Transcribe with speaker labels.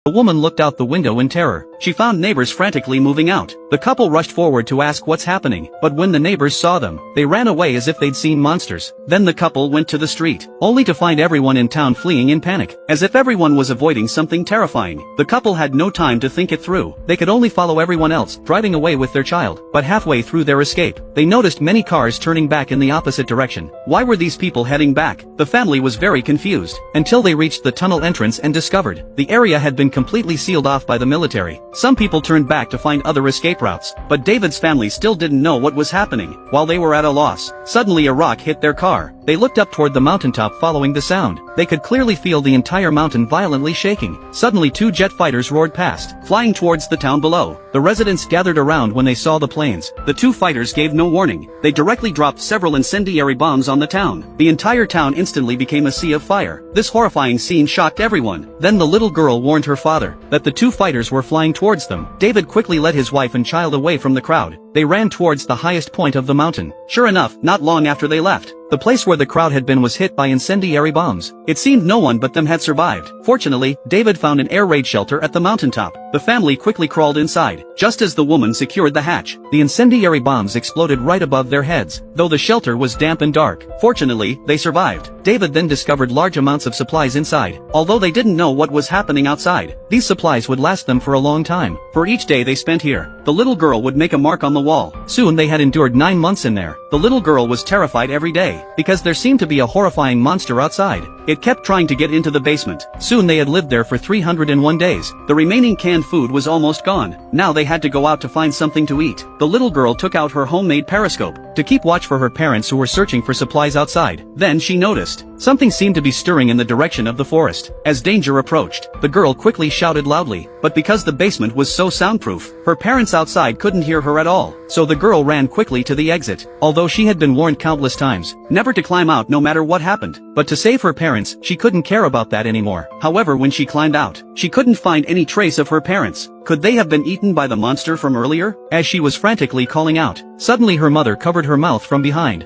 Speaker 1: The woman looked out the window in terror. She found neighbors frantically moving out. The couple rushed forward to ask what's happening, but when the neighbors saw them, they ran away as if they'd seen monsters. Then the couple went to the street, only to find everyone in town fleeing in panic, as if everyone was avoiding something terrifying. The couple had no time to think it through. They could only follow everyone else, driving away with their child. But halfway through their escape, they noticed many cars turning back in the opposite direction. Why were these people heading back? The family was very confused, until they reached the tunnel entrance and discovered the area had been completely sealed off by the military. Some people turned back to find other escape routes, but David's family still didn't know what was happening. While they were at a loss, suddenly a rock hit their car. They looked up toward the mountaintop following the sound. They could clearly feel the entire mountain violently shaking. Suddenly 2 jet fighters roared past, flying towards the town below. The residents gathered around when they saw the planes. The 2 fighters gave no warning. They directly dropped several incendiary bombs on the town. The entire town instantly became a sea of fire. This horrifying scene shocked everyone. Then the little girl warned her father that the 2 fighters were flying towards them. David quickly led his wife and child away from the crowd. They ran towards the highest point of the mountain. Sure enough, not long after they left, the place where the crowd had been was hit by incendiary bombs. It seemed no one but them had survived. Fortunately, David found an air raid shelter at the mountaintop. The family quickly crawled inside. Just as the woman secured the hatch, the incendiary bombs exploded right above their heads, though the shelter was damp and dark. Fortunately, they survived. David then discovered large amounts of supplies inside. Although they didn't know what was happening outside, these supplies would last them for a long time. For each day they spent here, the little girl would make a mark on the wall. Soon they had endured 9 months in there. The little girl was terrified every day, because there seemed to be a horrifying monster outside. It kept trying to get into the basement. Soon they had lived there for 301 days. The remaining canned food was almost gone. Now they had to go out to find something to eat. The little girl took out her homemade periscope to keep watch for her parents who were searching for supplies outside. Then she noticed something seemed to be stirring in the direction of the forest. As danger approached, the girl quickly shouted loudly, but because the basement was so soundproof, her parents outside couldn't hear her at all. So the girl ran quickly to the exit, although she had been warned countless times never to climb out no matter what happened. But to save her parents, she couldn't care about that anymore. However, when she climbed out, she couldn't find any trace of her parents. Could they have been eaten by the monster from earlier? As she was frantically calling out, suddenly her mother covered her mouth from behind.